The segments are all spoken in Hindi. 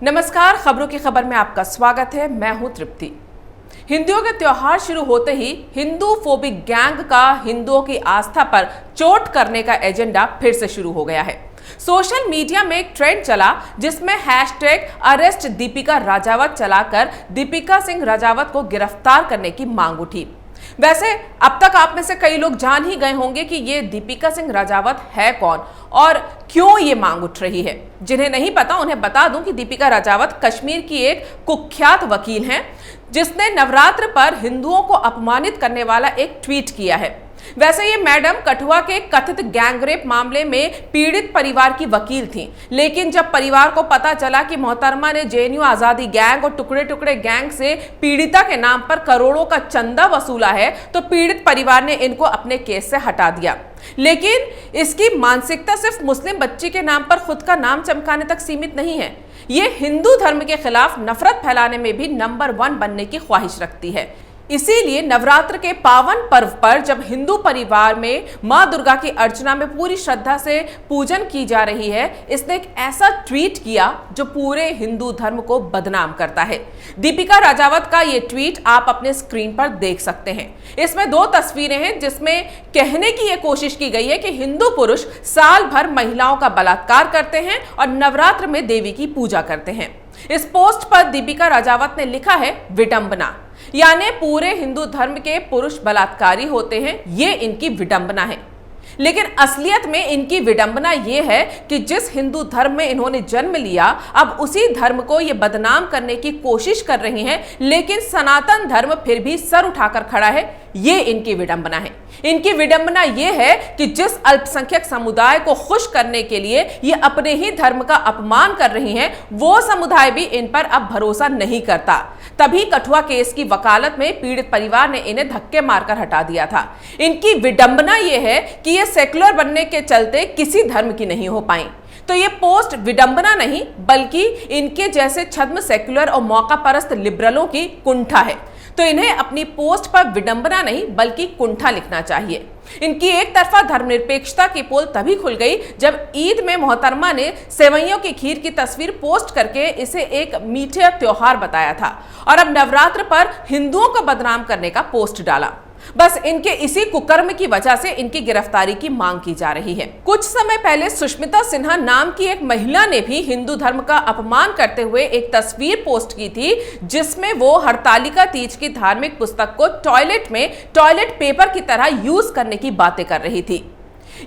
नमस्कार, खबरों की खबर में आपका स्वागत है। मैं हूं तृप्ति। हिंदुओं के त्योहार शुरू होते ही हिंदू फोबिक गैंग का हिंदुओं की आस्था पर चोट करने का एजेंडा फिर से शुरू हो गया है। सोशल मीडिया में एक ट्रेंड चला जिसमें #अरेस्ट दीपिका राजावत चलाकर दीपिका सिंह राजावत को गिरफ्तार करने की मांग उठी। वैसे अब तक आप में से कई लोग जान ही गए होंगे कि ये दीपिका सिंह राजावत है कौन और क्यों ये मांग उठ रही है। जिन्हें नहीं पता उन्हें बता दूं कि दीपिका राजावत कश्मीर की एक कुख्यात वकील हैं जिसने नवरात्र पर हिंदुओं को अपमानित करने वाला एक ट्वीट किया है। वैसे ये मैडम कठुआ के कथित गैंगरेप मामले में पीड़ित परिवार की वकील थी, लेकिन जब परिवार को पता चला कि मोहतरमा ने जेएनयू आजादी गैंग और टुकड़े टुकड़े गैंग से पीड़िता के नाम पर करोड़ों का चंदा वसूला है, तो पीड़ित परिवार ने इनको अपने केस से हटा दिया। लेकिन इसकी मानसिकता सिर्फ मुस्लिम बच्ची के नाम पर खुद का नाम चमकाने तक सीमित नहीं है। ये हिंदू धर्म के खिलाफ नफरत फैलाने में भी नंबर 1 बनने की ख्वाहिश रखती है। इसीलिए नवरात्र के पावन पर्व पर जब हिंदू परिवार में मां दुर्गा की अर्चना में पूरी श्रद्धा से पूजन की जा रही है, इसने एक ऐसा ट्वीट किया जो पूरे हिंदू धर्म को बदनाम करता है। दीपिका राजावत का ये ट्वीट आप अपने स्क्रीन पर देख सकते हैं। इसमें 2 तस्वीरें हैं जिसमें कहने की यह कोशिश की गई है कि हिंदू पुरुष साल भर महिलाओं का बलात्कार करते हैं और नवरात्र में देवी की पूजा करते हैं। इस पोस्ट पर दीपिका राजावत ने लिखा है विडंबना, यानी पूरे हिंदू धर्म के पुरुष बलात्कारी होते हैं, ये इनकी विडंबना है। लेकिन असलियत में इनकी विडंबना ये है कि जिस हिंदू धर्म में इन्होंने जन्म लिया, अब उसी धर्म को ये बदनाम करने की कोशिश कर रही हैं, लेकिन सनातन धर्म फिर भी सर उठाकर खड़ा है। ये इनकी विडंबना है। इनकी विडंबना ये है कि जिस अल्पसंख्यक समुदाय को खुश करने के लिए ये अपने ही धर्म का अपमान कर रही हैं, वो समुदाय भी इन पर अब भरोसा नहीं करता। तभी कठुआ केस की वकालत में पीड़ित परिवार ने इन्हें धक्के मारकर हटा दिया था। इनकी विडंबना ये है कि ये सेक्युलर बनने के चलते किसी धर्म की नहीं हो पाई। तो ये पोस्ट विडंबना नहीं बल्कि इनके जैसे छद्म सेक्युलर और मौका परस्त लिबरलों की कुंठा है। तो इन्हें अपनी पोस्ट पर विडंबना नहीं बल्कि कुंठा लिखना चाहिए। इनकी एक तरफा धर्मनिरपेक्षता की पोल तभी खुल गई जब ईद में मोहतरमा ने सेवइयों की खीर की तस्वीर पोस्ट करके इसे एक मीठे त्योहार बताया था और अब नवरात्र पर हिंदुओं को बदनाम करने का पोस्ट डाला। बस इनके इसी कुकर्म की वजह से इनकी गिरफ्तारी की मांग की जा रही है। कुछ समय पहले सुष्मिता सिन्हा नाम की एक महिला ने भी हिंदू धर्म का अपमान करते हुए एक तस्वीर पोस्ट की थी जिसमें वो हरतालिका तीज की धार्मिक पुस्तक को टॉयलेट में टॉयलेट पेपर की तरह यूज करने की बातें कर रही थी।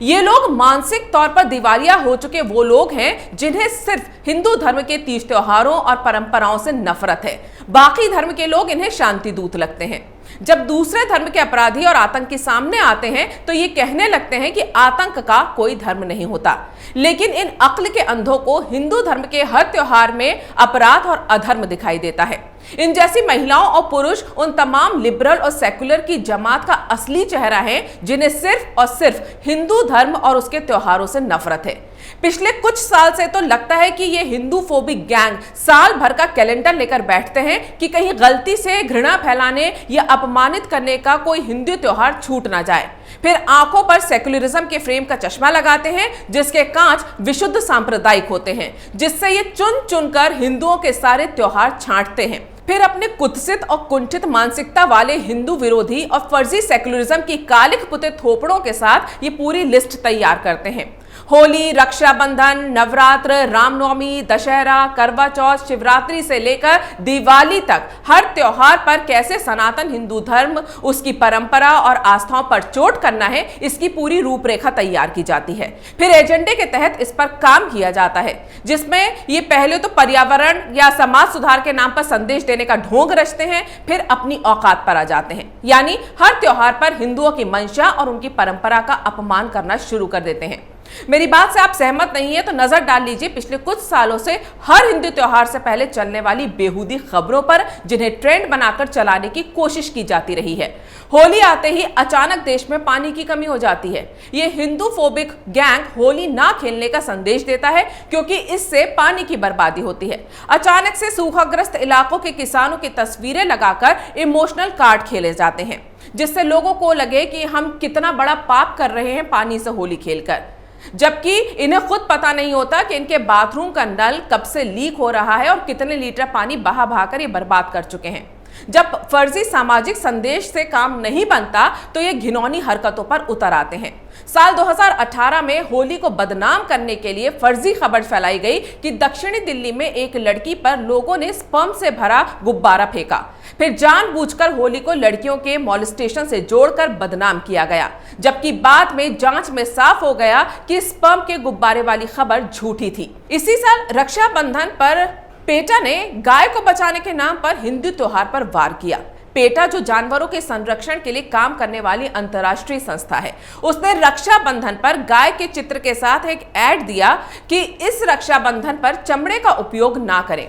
ये लोग मानसिक तौर पर दिवालिया हो चुके वो लोग हैं जिन्हें सिर्फ हिंदू धर्म के तीज त्योहारों और परंपराओं से नफरत है। बाकी धर्म के लोग इन्हें शांति दूत लगते हैं। जब दूसरे धर्म के अपराधी और आतंकी सामने आते हैं तो ये कहने लगते हैं कि आतंक का कोई धर्म नहीं होता। लेकिन इन अक्ल के अंधों को हिंदू धर्म के हर त्योहार में अपराध और अधर्म दिखाई देता है। इन जैसी महिलाओं और पुरुष उन तमाम लिबरल और सेक्युलर की जमात का असली चेहरा है जिन्हें सिर्फ और सिर्फ हिंदू धर्म और उसके त्योहारों से नफरत है। पिछले कुछ साल से तो लगता है कि ये हिंदू फोबिक गैंग साल भर का कैलेंडर लेकर बैठते हैं कि कहीं गलती से घृणा फैलाने या अपमानित करने का कोई हिंदू त्योहार छूट ना जाए। फिर आंखों पर सेक्युलरिज्म के फ्रेम का चश्मा लगाते हैं जिसके कांच विशुद्ध सांप्रदायिक होते हैं, जिससे ये चुन चुनकर हिंदुओं के सारे त्योहार छांटते हैं। फिर अपने कुत्सित और कुंठित मानसिकता वाले हिंदू विरोधी और फर्जी सेक्युलरिज्म की कालिख पुते थोपड़ों के साथ ये पूरी लिस्ट तैयार करते हैं। होली, रक्षाबंधन, नवरात्र, रामनवमी, दशहरा, करवा चौथ, शिवरात्रि से लेकर दिवाली तक हर त्योहार पर कैसे सनातन हिंदू धर्म, उसकी परंपरा और आस्थाओं पर चोट करना है, इसकी पूरी रूपरेखा तैयार की जाती है। फिर एजेंडे के तहत इस पर काम किया जाता है जिसमें ये पहले तो पर्यावरण या समाज सुधार के नाम पर संदेश देने का ढोंग रचते हैं, फिर अपनी औकात पर आ जाते हैं, यानी हर त्योहार पर हिंदुओं की मंशा और उनकी परंपरा का अपमान करना शुरू कर देते हैं। मेरी बात से आप सहमत नहीं है तो नजर डाल लीजिए पिछले कुछ सालों से हर हिंदू त्योहार से पहले चलने वाली बेहूदी खबरों पर जिन्हें ट्रेंड बनाकर चलाने की कोशिश की जाती रही है। होली आते ही अचानक देश में पानी की कमी हो जाती है। ये हिंदू फोबिक गैंग होली ना खेलने का संदेश देता है क्योंकि इससे पानी की बर्बादी होती है। अचानक से सूखाग्रस्त इलाकों के किसानों की तस्वीरें लगाकर इमोशनल कार्ड खेले जाते हैं जिससे लोगों को लगे कि हम कितना बड़ा पाप कर रहे हैं पानी से होली खेलकर। जबकि इन्हें खुद पता नहीं होता कि इनके बाथरूम का नल कब से लीक हो रहा है और कितने लीटर पानी बहा बहाकर ये बर्बाद कर चुके हैं। जब फर्जी सामाजिक संदेश से काम नहीं बनता तो ये घिनौनी हरकतों पर उतर आते हैं। साल 2018 में होली को बदनाम करने के लिए फर्जी खबर फैलाई गई कि दक्षिणी दिल्ली में एक लड़की पर लोगों ने स्पर्म से भरा गुब्बारा फेंका। फिर जानबूझकर होली को लड़कियों के मॉलेस्टेशन से जोड़कर बदनाम किया गया, जबकि बाद में जांच में साफ हो गया कि स्पर्म के गुब्बारे वाली खबर झूठी थी। इसी साल रक्षाबंधन पर पेटा ने गाय को बचाने के नाम पर हिंदू त्योहार पर वार किया। पेटा, जो जानवरों के संरक्षण के लिए काम करने वाली अंतर्राष्ट्रीय संस्था है, उसने रक्षाबंधन पर गाय के चित्र के साथ एक ऐड दिया कि इस रक्षाबंधन पर चमड़े का उपयोग ना करें।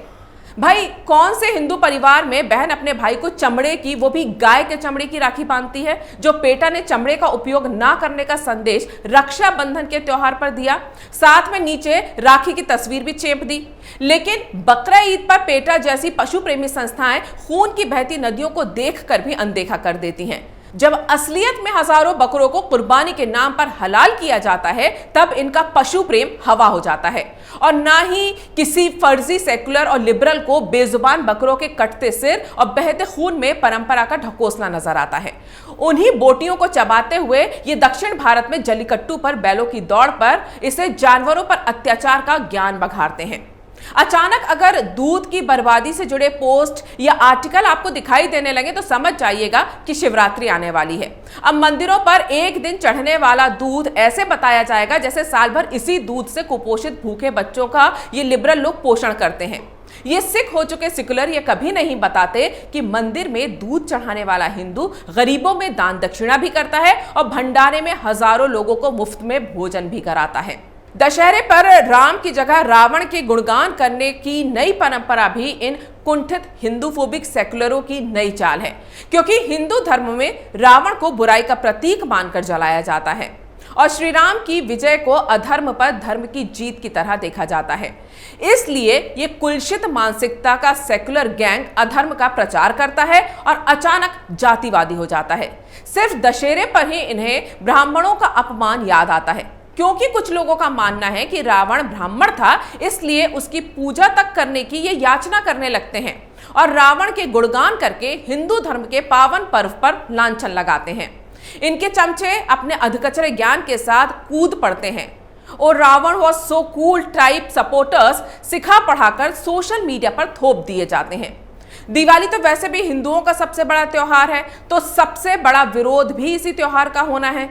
भाई, कौन से हिंदू परिवार में बहन अपने भाई को चमड़े की, वो भी गाय के चमड़े की राखी बांधती है? जो पेटा ने चमड़े का उपयोग ना करने का संदेश रक्षाबंधन के त्योहार पर दिया, साथ में नीचे राखी की तस्वीर भी चेप दी। लेकिन बकरा ईद पर पेटा जैसी पशु प्रेमी संस्थाएं खून की बहती नदियों को देखकर भी अनदेखा कर देती हैं। जब असलियत में हजारों बकरों को कुर्बानी के नाम पर हलाल किया जाता है, तब इनका पशु प्रेम हवा हो जाता है। और ना ही किसी फर्जी सेकुलर और लिबरल को बेजुबान बकरों के कटते सिर और बहते खून में परंपरा का ढकोसला नजर आता है। उन्हीं बोटियों को चबाते हुए ये दक्षिण भारत में जल्लीकट्टू पर बैलों की दौड़ पर इसे जानवरों पर अत्याचार का ज्ञान बघाड़ते हैं। अचानक अगर दूध की बर्बादी से जुड़े पोस्ट या आर्टिकल आपको दिखाई देने लगे तो समझ जाइएगा कि शिवरात्रि आने वाली है। अब मंदिरों पर एक दिन चढ़ने वाला दूध ऐसे बताया जाएगा जैसे साल भर इसी दूध से कुपोषित भूखे बच्चों का ये लिबरल लोग पोषण करते हैं। ये सिख हो चुके सेकुलर ये कभी नहीं बताते कि मंदिर में दूध चढ़ाने वाला हिंदू गरीबों में दान दक्षिणा भी करता है और भंडारे में हजारों लोगों को मुफ्त में भोजन भी कराता है। दशहरे पर राम की जगह रावण के गुणगान करने की नई परंपरा भी इन कुंठित हिंदूफोबिक सेकुलरों की नई चाल है, क्योंकि हिंदू धर्म में रावण को बुराई का प्रतीक मानकर जलाया जाता है और श्री राम की विजय को अधर्म पर धर्म की जीत की तरह देखा जाता है। इसलिए ये कुलषित मानसिकता का सेकुलर गैंग अधर्म का प्रचार करता है और अचानक जातिवादी हो जाता है। सिर्फ दशहरे पर ही इन्हें ब्राह्मणों का अपमान याद आता है, क्योंकि कुछ लोगों का मानना है कि रावण ब्राह्मण था, इसलिए उसकी पूजा तक करने की ये याचना करने लगते हैं और रावण के गुणगान करके हिंदू धर्म के पावन पर्व पर लांछन लगाते हैं। इनके चमचे अपने अधकचरे ज्ञान के साथ कूद पड़ते हैं और Ravan was so cool type supporters सिखा पढ़ाकर सोशल मीडिया पर थोप दिए जाते हैं। दिवाली तो वैसे भी हिंदुओं का सबसे बड़ा त्योहार है, तो सबसे बड़ा विरोध भी इसी त्योहार का होना है।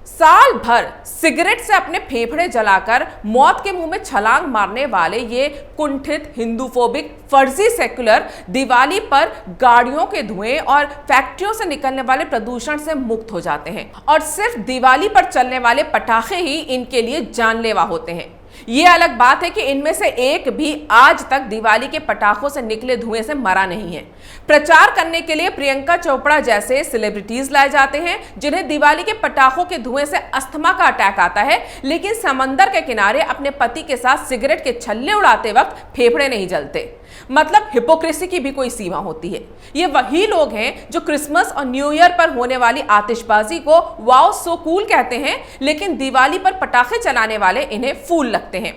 साल भर सिगरेट से अपने फेफड़े जलाकर मौत के मुंह में छलांग मारने वाले ये कुंठित हिंदूफोबिक फर्जी सेकुलर दिवाली पर गाड़ियों के धुएं और फैक्ट्रियों से निकलने वाले प्रदूषण से मुक्त हो जाते हैं और सिर्फ दिवाली पर चलने वाले पटाखे ही इनके लिए जानलेवा होते हैं। ये अलग बात है कि इनमें से एक भी आज तक दिवाली के पटाखों से निकले धुएं से मरा नहीं है। प्रचार करने के लिए प्रियंका चोपड़ा जैसे सेलिब्रिटीज लाए जाते हैं जिन्हें दिवाली के पटाखों के धुएं से अस्थमा का अटैक आता है, लेकिन समंदर के किनारे अपने पति के साथ सिगरेट के छल्ले उड़ाते वक्त फेफड़े नहीं जलते। मतलब हिपोक्रेसी की भी कोई सीमा होती है। ये वही लोग हैं जो क्रिसमस और न्यू ईयर पर होने वाली आतिशबाजी को वाओ सो कूल कहते हैं, लेकिन दिवाली पर पटाखे चलाने वाले इन्हें फूल लगते हैं।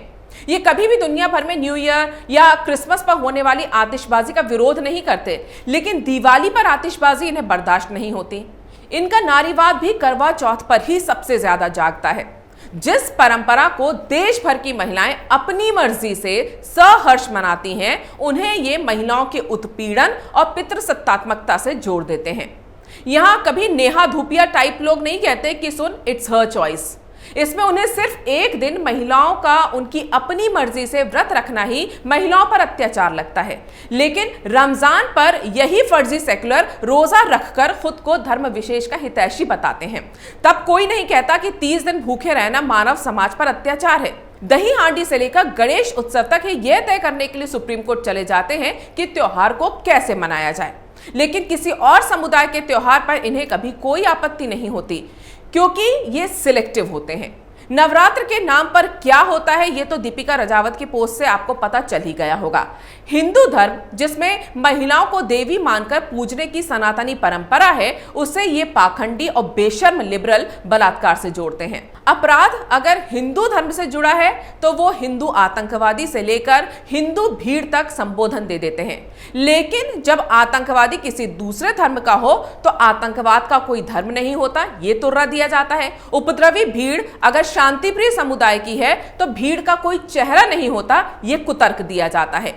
ये कभी भी दुनिया भर में न्यू ईयर या क्रिसमस पर होने वाली आतिशबाजी का विरोध नहीं करते, लेकिन दिवाली पर आतिशबाजी इन्हें बर्दाश्त नहीं होती। इनका नारीवाद भी करवा चौथ पर ही सबसे ज्यादा जागता है, जिस परंपरा को देश भर की महिलाएं अपनी मर्जी से सहर्ष मनाती हैं, उन्हें ये महिलाओं के उत्पीड़न और पितृसत्तात्मकता से जोड़ देते हैं। यहां कभी नेहा धूपिया टाइप लोग नहीं कहते कि सुन इट्स हर चॉइस। इसमें उन्हें सिर्फ एक दिन महिलाओं का उनकी अपनी मर्जी से व्रत रखना ही महिलाओं पर अत्याचार लगता है, लेकिन रमजान पर यही फर्जी सेकुलर रोजा रखकर खुद को धर्म विशेष का हितैषी बताते हैं। तब कोई नहीं कहता कि 30 दिन भूखे रहना मानव समाज पर अत्याचार है। दही हांडी से लेकर गणेश उत्सव तक यह तय करने के लिए सुप्रीम कोर्ट चले जाते हैं कि त्योहार को कैसे मनाया जाए, लेकिन किसी और समुदाय के त्योहार पर इन्हें कभी कोई आपत्ति नहीं होती, क्योंकि ये सिलेक्टिव होते हैं। नवरात्र के नाम पर क्या होता है ये तो दीपिका राजावत की पोस्ट से आपको पता चल ही गया होगा। हिंदू धर्म जिसमें महिलाओं को देवी मानकर पूजने की सनातनी परंपरा है, उसे ये पाखंडी और बेशर्म लिबरल बलात्कार से जोड़ते हैं। अपराध अगर हिंदू धर्म से जुड़ा है तो वो हिंदू आतंकवादी से लेकर हिंदू भीड़ तक संबोधन दे देते हैं, लेकिन जब आतंकवादी किसी दूसरे धर्म का हो तो आतंकवाद का कोई धर्म नहीं होता, ये तुर्रा दिया जाता है। उपद्रवी भीड़ अगर शांतिप्रिय समुदाय की है तो भीड़ का कोई चेहरा नहीं होता, ये कुतर्क दिया जाता है।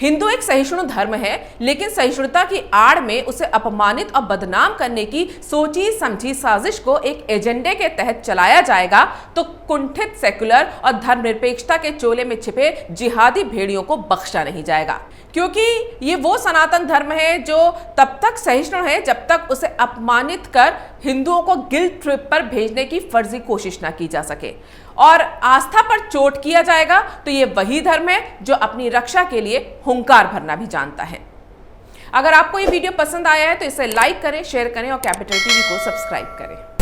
हिंदू एक सहिष्णु धर्म है, लेकिन सहिष्णुता की आड़ में उसे अपमानित और बदनाम करने की सोची समझी साजिश को एक एजेंडे के तहत चलाया जाएगा तो कुंठित सेकुलर और धर्मनिरपेक्षता के चोले में छिपे जिहादी भेड़ियों को बख्शा नहीं जाएगा, क्योंकि ये वो सनातन धर्म है जो तब तक सहिष्णु है जब तक उसे अपमानित कर हिंदुओं को गिल्ट ट्रिप पर भेजने की फर्जी कोशिश ना की जा सके और आस्था पर चोट किया जाएगा तो ये वही धर्म है जो अपनी रक्षा के लिए हुंकार भरना भी जानता है। अगर आपको ये वीडियो पसंद आया है तो इसे लाइक करें, शेयर करें और कैपिटल टीवी को सब्सक्राइब करें।